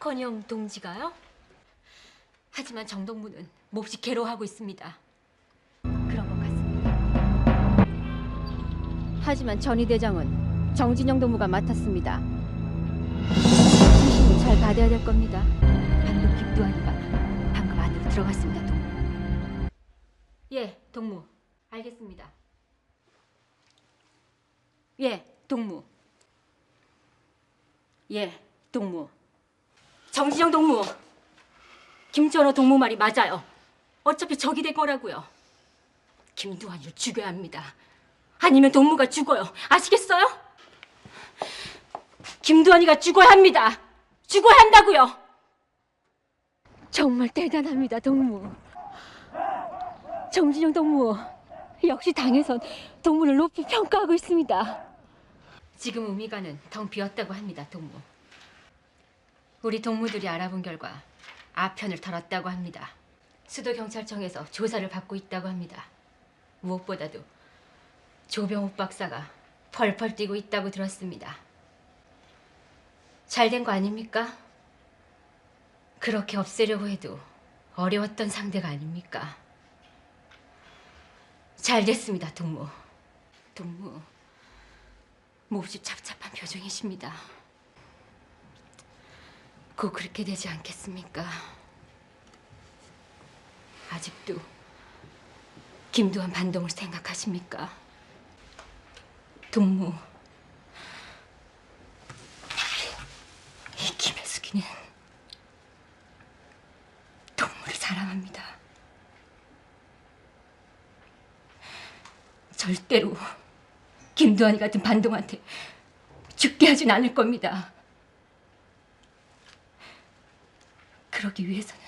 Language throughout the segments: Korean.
박헌영 동지가요? 하지만 정동무는 몹시 괴로워하고 있습니다. 그런 것 같습니다. 하지만 전희 대장은 정진영 동무가 맡았습니다. 신심을 잘 받아야 될 겁니다. 방금 김두한이가 방금 안으로 들어갔습니다, 동무. 예, 동무. 알겠습니다. 예, 동무. 예, 동무. 정진영 동무. 김전호 동무 말이 맞아요. 어차피 적이 될 거라고요. 김두한이를 죽여야 합니다. 아니면 동무가 죽어요. 아시겠어요? 김두한이가 죽어야 합니다. 죽어야 한다고요. 정말 대단합니다, 동무. 정진영 동무, 역시 당에선 동무를 높이 평가하고 있습니다. 지금 우미관은 텅 비었다고 합니다, 동무. 우리 동무들이 알아본 결과 아편을 털었다고 합니다. 수도경찰청에서 조사를 받고 있다고 합니다. 무엇보다도 조병욱 박사가 펄펄 뛰고 있다고 들었습니다. 잘된 거 아닙니까? 그렇게 없애려고 해도 어려웠던 상대가 아닙니까? 잘 됐습니다, 동무. 동무, 몹시 착잡한 표정이십니다. 곧 그렇게 되지 않겠습니까? 아직도 김두한 반동을 생각하십니까? 동무, 이 김혜숙이는 동무를 사랑합니다. 절대로 김두한이 같은 반동한테 죽게 하진 않을 겁니다. 그러기 위해서는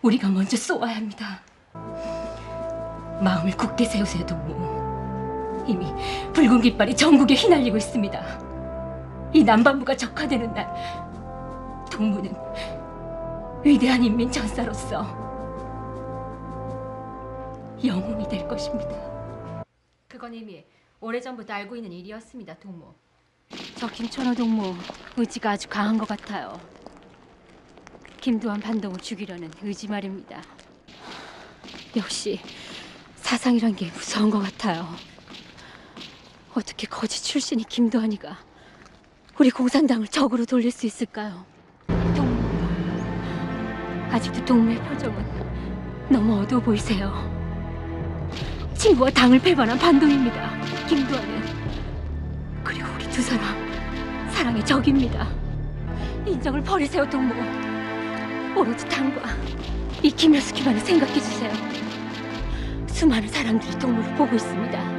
우리가 먼저 쏘아야 합니다. 마음을 굳게 세우세요, 동무. 이미 붉은 깃발이 전국에 휘날리고 있습니다. 이 남반부가 적화되는 날, 동무는 위대한 인민 전사로서 영웅이 될 것입니다. 그건 이미 오래전부터 알고 있는 일이었습니다, 동무. 저 김천호 동무 의지가 아주 강한 것 같아요. 김두한 반동을 죽이려는 의지 말입니다. 역시 사상이란 게 무서운 것 같아요. 어떻게 거지 출신이 김두한이가 우리 공산당을 적으로 돌릴 수 있을까요? 동무, 아직도 동무의 표정은 너무 어두워 보이세요. 친구와 당을 배반한 반동입니다, 김두한은. 그리고 우리 두 사람 사랑의 적입니다. 인정을 버리세요, 동무. 오로지 당과 이 김혜숙이만을 생각해 주세요. 수많은 사람들이 동무를 보고 있습니다.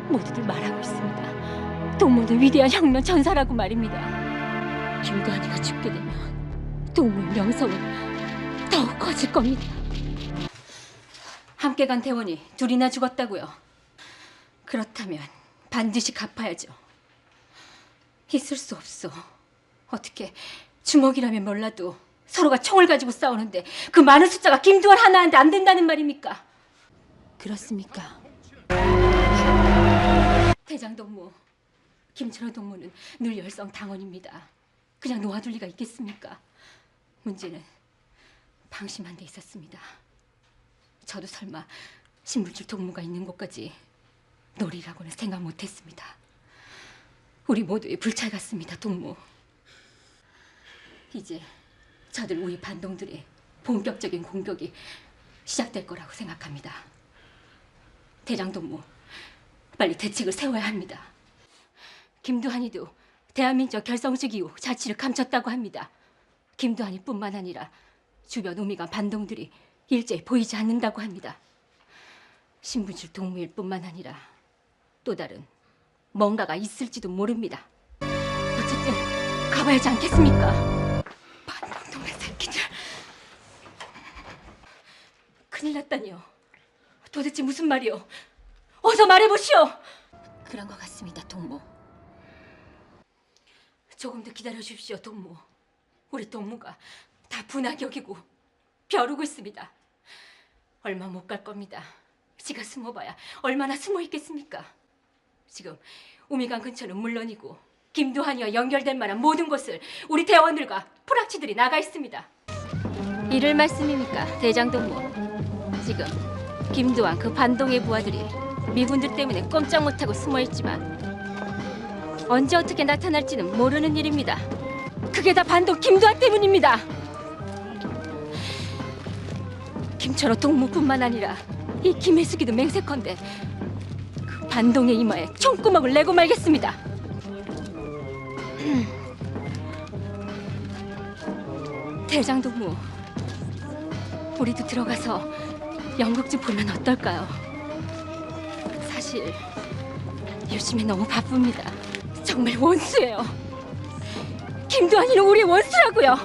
모두들 말하고 있습니다. 동무는 위대한 혁명 전사라고 말입니다. 김두한이가 죽게 되면 동무의 명성은 더욱 커질 겁니다. 함께 간 대원이 둘이나 죽었다고요. 그렇다면 반드시 갚아야죠. 있을 수 없어. 어떻게 주먹이라면 몰라도 서로가 총을 가지고 싸우는데 그 많은 숫자가 김두한 하나한테 안 된다는 말입니까? 그렇습니까? 대장 동무, 김천호 동무는 늘 열성 당원입니다. 그냥 놓아둘 리가 있겠습니까? 문제는 방심한 데 있었습니다. 저도 설마 신분줄 동무가 있는 곳까지 노리라고는 생각 못했습니다. 우리 모두의 불찰 같습니다, 동무. 이제 저들 우리 반동들의 본격적인 공격이 시작될 거라고 생각합니다. 대장 동무, 빨리 대책을 세워야 합니다. 김두한이도 대한민족 결성식 이후 자치를 감췄다고 합니다. 김두한이뿐만 아니라 주변 우미관 반동들이 일제히 보이지 않는다고 합니다. 신분줄 동무일 뿐만 아니라 또 다른 뭔가가 있을지도 모릅니다. 어쨌든 가봐야지 않겠습니까? 반동동네 새끼들. 큰일 났다니요. 도대체 무슨 말이요? 어서 말해보시오. 그런 것 같습니다, 동무. 조금 더 기다려주십시오, 동무. 우리 동무가 다 분하게 여기고 벼르고 있습니다. 얼마 못 갈 겁니다. 지가 숨어봐야 얼마나 숨어 있겠습니까? 지금 우미관 근처는 물론이고 김두한이와 연결될 만한 모든 곳을 우리 대원들과 프락치들이 나가 있습니다. 이를 말씀입니까, 대장동무? 지금 김두한 그 반동의 부하들이 미군들 때문에 꼼짝 못하고 숨어있지만 언제 어떻게 나타날지는 모르는 일입니다. 그게 다 반동 김두한 때문입니다. 김천호 동무뿐만 아니라 이 김혜숙이도 맹세컨대 그 반동의 이마에 총구멍을 내고 말겠습니다. 대장동무, 우리도 들어가서 연극 좀 보면 어떨까요? 사실 요즘에 너무 바쁩니다. 정말 원수예요. 김두한이는 우리 원수라고요.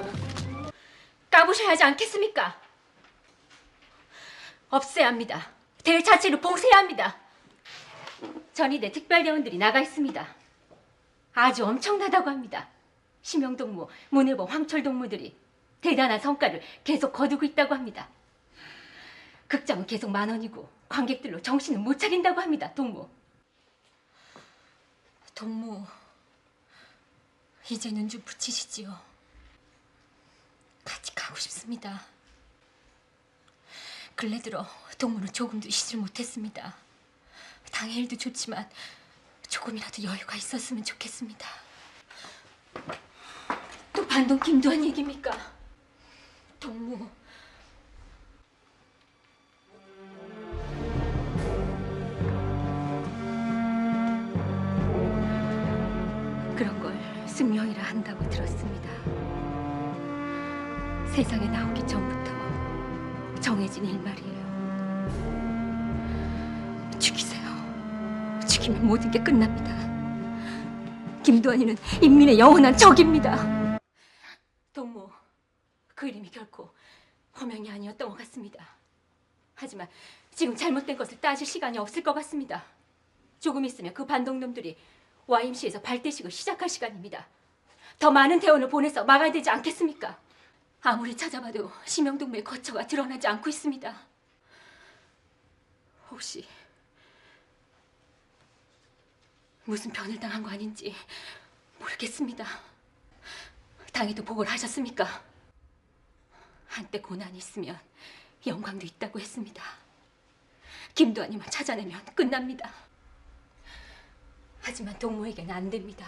까부셔야 하지 않겠습니까? 없애야 합니다. 대회 자체를 봉쇄해야 합니다. 전위대 특별대원들이 나가 있습니다. 아주 엄청나다고 합니다. 심영동무, 문혜범, 황철동무들이 대단한 성과를 계속 거두고 있다고 합니다. 극장은 계속 만원이고 관객들로 정신을 못 차린다고 합니다. 동무, 이제는 좀 붙이시지요. 같이 가고 싶습니다. 근래 들어 동무는 조금도 쉬질 못했습니다. 당의 일도 좋지만 조금이라도 여유가 있었으면 좋겠습니다. 또 반동 김두한 얘기입니까? 동무, 그런 걸 숙명이라 한다고 들었습니다. 세상에 나오기 전부터 정해진 일말이에요. 죽이세요. 죽이면 모든 게 끝납니다. 김두한이는 인민의 영원한 적입니다. 동무, 그 이름이 결코 허명이 아니었던 것 같습니다. 하지만 지금 잘못된 것을 따질 시간이 없을 것 같습니다. 조금 있으면 그 반동놈들이 YMC에서 발대식을 시작할 시간입니다. 더 많은 대원을 보내서 막아야 되지 않겠습니까? 아무리 찾아봐도 심영동무의 거처가 드러나지 않고 있습니다. 혹시 무슨 변을 당한 거 아닌지 모르겠습니다. 당에도 보고를 하셨습니까? 한때 고난이 있으면 영광도 있다고 했습니다. 김두한이만 찾아내면 끝납니다. 하지만 동무에게는 안 됩니다.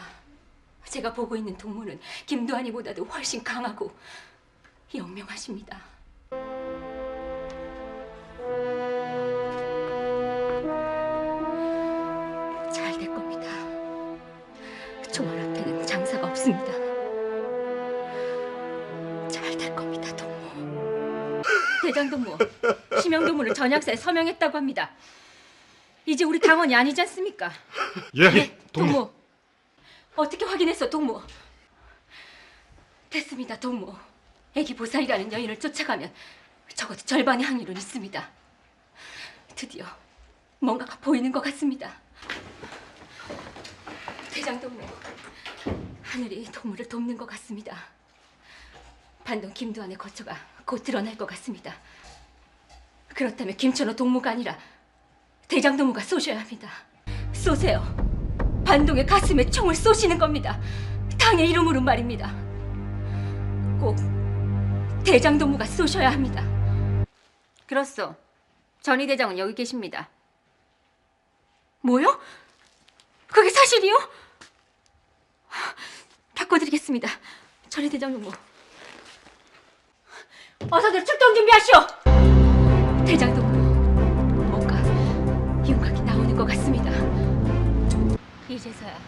제가 보고 있는 동무는 김두한이보다도 훨씬 강하고 영명하십니다. 잘 될 겁니다. 총알 앞에는 장사가 없습니다. 잘 될 겁니다, 동무. 대장동무, 심영동무를 전역사에 서명했다고 합니다. 이제 우리 당원이 아니지 않습니까? 예, 동무. 어떻게 확인했어, 동무? 됐습니다, 동무. 애기 보살이라는 여인을 쫓아가면 적어도 절반의 확률은 있습니다. 드디어 뭔가가 보이는 것 같습니다. 대장동무, 하늘이 동무를 돕는 것 같습니다. 반동 김두한의 거처가 곧 드러날 것 같습니다. 그렇다면 김천호 동무가 아니라 대장동무가 쏘셔야 합니다. 쏘세요. 반동의 가슴에 총을 쏘시는 겁니다. 당의 이름으로 말입니다. 꼭 대장동무가 쏘셔야 합니다. 그렇소. 전희 대장은 여기 계십니다. 뭐요? 그게 사실이요? 바꿔드리겠습니다. 전희 대장동무, 어서들 출동 준비하시오. 대장동무, 뭔가 윤곽이 나오는 것 같습니다. 이제서야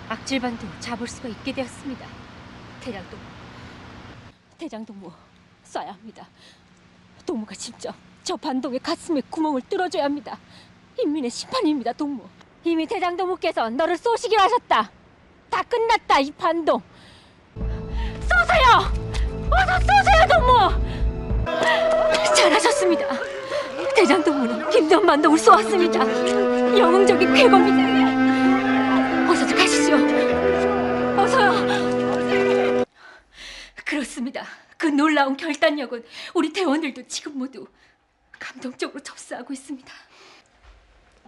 악질반동을 잡을 수가 있게 되었습니다. 대장동무, 쏴야 합니다. 동무가 직접 저 반동의 가슴에 구멍을 뚫어줘야 합니다. 인민의 심판입니다, 동무. 이미 대장동무께서 너를 쏘시기로 하셨다. 다 끝났다, 이 반동. 쏘세요! 어서 쏘세요, 동무! 잘하셨습니다. 대장동무는 김두한 반동을 쏘았습니다. 영웅적인 쾌거입니다. 어서들 가시죠. 어서요. 그렇습니다. 그 놀라운 결단력은 우리 대원들도 지금 모두 감동적으로 접수하고 있습니다.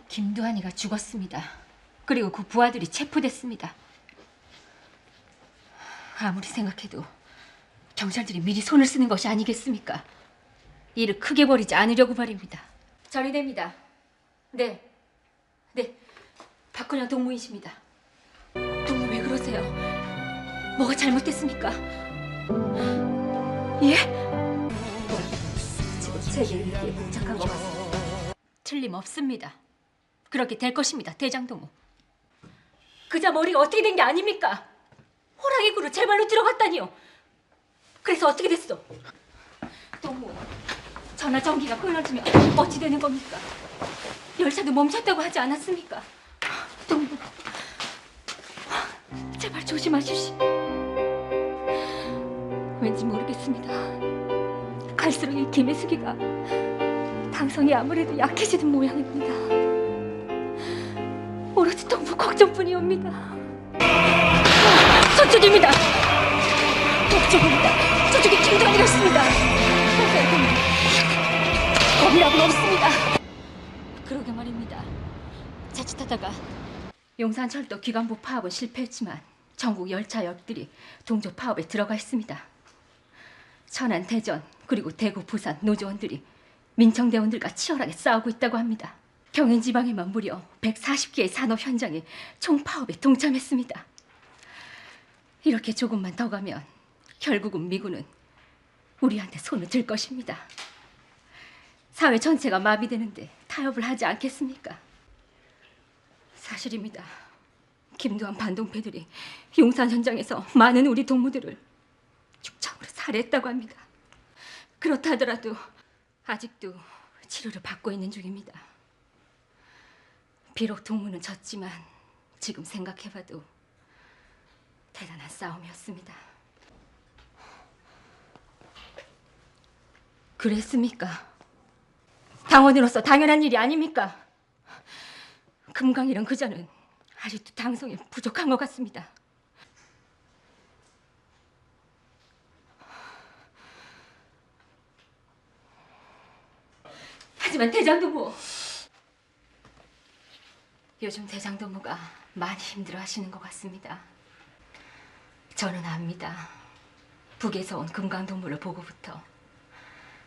김두한이가 죽었습니다. 그리고 그 부하들이 체포됐습니다. 아무리 생각해도 경찰들이 미리 손을 쓰는 것이 아니겠습니까? 일을 크게 벌이지 않으려고 말입니다. 처리됩니다. 네, 박근영 동무이십니다. 동무 왜 그러세요? 뭐가 잘못됐습니까? 예? 지금 제 얘기에 복잡한 것 같습니다. 틀림없습니다. 그렇게 될 것입니다, 대장동무. 그자 머리가 어떻게 된 게 아닙니까? 호랑이 굴을 제 발로 들어갔다니요. 그래서 어떻게 됐어? 동무, 전화 전기가 끊어지면 어찌 되는 겁니까? 열차도 멈췄다고 하지 않았습니까? 동무, 제발 조심하십시오. 왠지 모르겠습니다. 갈수록 이 김혜숙이가 당성이 아무래도 약해지는 모양입니다. 오로지 동무 걱정뿐이옵니다. 저쪽입니다. 저쪽입니다. 저쪽에 김도환이가 있습니다. 겁이라고는 없습니다. 그러게 말입니다. 자칫하다가 용산철도 기관부 파업은 실패했지만 전국 열차 역들이 동조 파업에 들어가 있습니다. 천안, 대전, 그리고 대구, 부산 노조원들이 민청대원들과 치열하게 싸우고 있다고 합니다. 경인 지방에만 무려 140개의 산업 현장이 총파업에 동참했습니다. 이렇게 조금만 더 가면 결국은 미군은 우리한테 손을 들 것입니다. 사회 전체가 마비되는데 타협을 하지 않겠습니까? 사실입니다. 김두한 반동패들이 용산 현장에서 많은 우리 동무들을 죽창으로 살해했다고 합니다. 그렇다 하더라도 아직도 치료를 받고 있는 중입니다. 비록 동무는 졌지만 지금 생각해봐도 대단한 싸움이었습니다. 그랬습니까? 당원으로서 당연한 일이 아닙니까? 금강이랑 그자는 아직도 당성이 부족한 것 같습니다. 하지만 대장동무, 요즘 대장동무가 많이 힘들어하시는 것 같습니다. 저는 압니다. 북에서 온 금강동무를 보고부터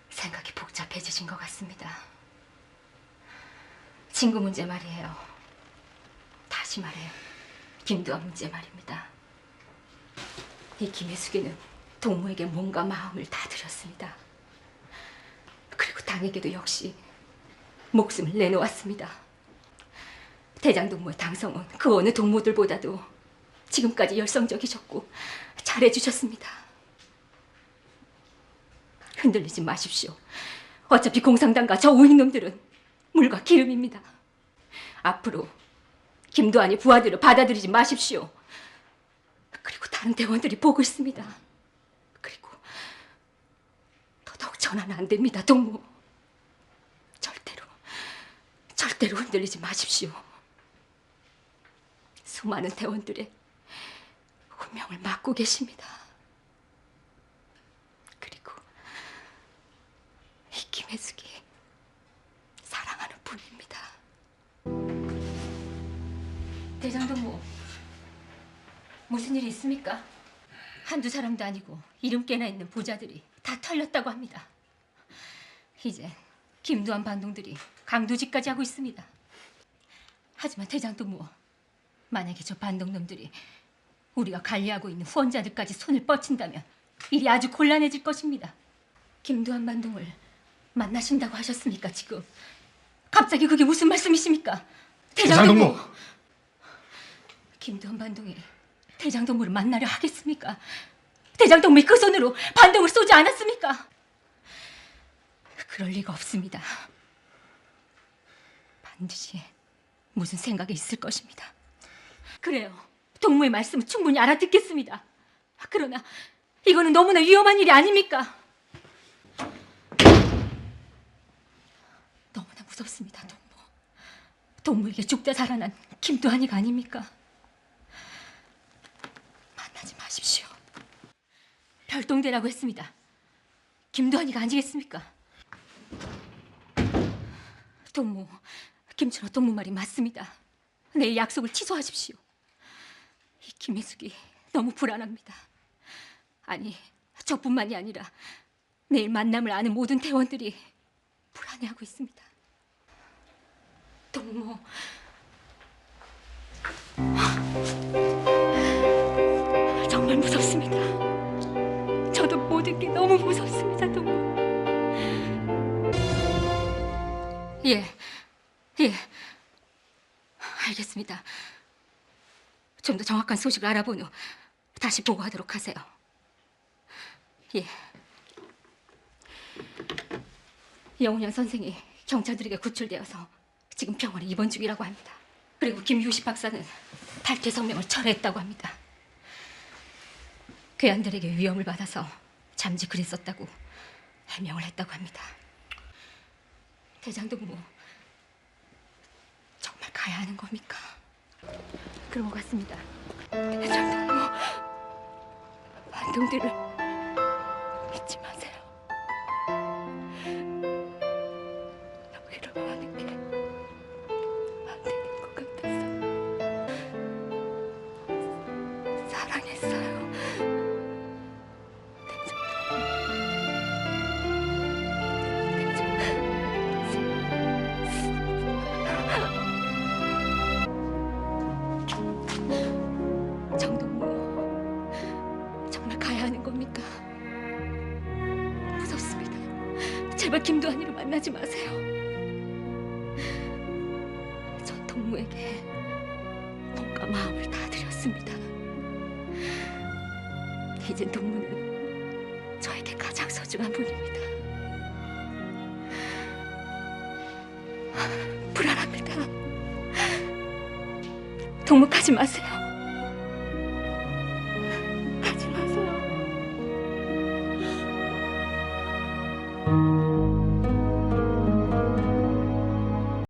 생각이 복잡해지신 것 같습니다. 친구 문제 말이에요. 다시 말해요. 김두한 문제 말입니다. 이 김혜숙이는 동무에게 몸과 마음을 다 드렸습니다. 그리고 당에게도 역시 목숨을 내놓았습니다. 대장동무의 당성은 그 어느 동무들보다도 지금까지 열성적이셨고 잘해주셨습니다. 흔들리지 마십시오. 어차피 공산당과 저 우익놈들은 물과 기름입니다. 앞으로 김두한이 부하들을 받아들이지 마십시오. 그리고 다른 대원들이 보고 있습니다. 그리고 더더욱 전화는 안 됩니다, 동무. 절대로 흔들리지 마십시오. 수많은 대원들의 운명을 맡고 계십니다. 그리고 이 김혜숙이 사랑하는 분입니다. 대장동무, 무슨 일이 있습니까? 한두 사람도 아니고 이름께나 있는 부자들이 다 털렸다고 합니다. 이제 김두한 반동들이 강도질까지 하고 있습니다. 하지만 대장동무, 만약에 저 반동놈들이 우리가 관리하고 있는 후원자들까지 손을 뻗친다면 일이 아주 곤란해질 것입니다. 김두한 반동을 만나신다고 하셨습니까, 지금? 갑자기 그게 무슨 말씀이십니까? 대장동무! 김두한 반동이 대장동무를 만나려 하겠습니까? 대장동무이 그 손으로 반동을 쏘지 않았습니까? 그럴 리가 없습니다. 반드시 무슨 생각이 있을 것입니다. 그래요. 동무의 말씀은 충분히 알아듣겠습니다. 그러나 이거는 너무나 위험한 일이 아닙니까? 너무나 무섭습니다, 동무. 동무에게 죽다 살아난 김두한이가 아닙니까? 만나지 마십시오. 별동대라고 했습니다. 김두한이가 아니겠습니까? 동무, 김춘호 동무 말이 맞습니다. 내일 약속을 취소하십시오. 이 김혜숙이 너무 불안합니다. 아니, 저뿐만이 아니라 내일 만남을 아는 모든 대원들이 불안해하고 있습니다. 동무, 정말 무섭습니다. 저도 모든 게 너무 무섭습니다, 동무. 예, 알겠습니다. 좀 더 정확한 소식을 알아본 후 다시 보고하도록 하세요. 예. 영훈영 선생이 경찰들에게 구출되어서 지금 병원에 입원 중이라고 합니다. 그리고 김유식 박사는 탈퇴 성명을 철회했다고 합니다. 괴한들에게 위험을 받아서 잠시 그랬었다고 해명을 했다고 합니다. 대장동무, 정말 가야 하는 겁니까? 그런 것 같습니다. 대장동무, 반동들을 잊지 마세요. 여기로 하는 게 안 되는 것 같아서 사랑했어요. 정동무, 정말 가야 하는 겁니까? 무섭습니다. 제발 김도한이를 만나지 마세요. 전 동무에게 몸과 마음을 다 드렸습니다. 이젠 동무는 저에게 가장 소중한 분입니다. 불안합니다. 동무 가지 마세요. 가지 마세요.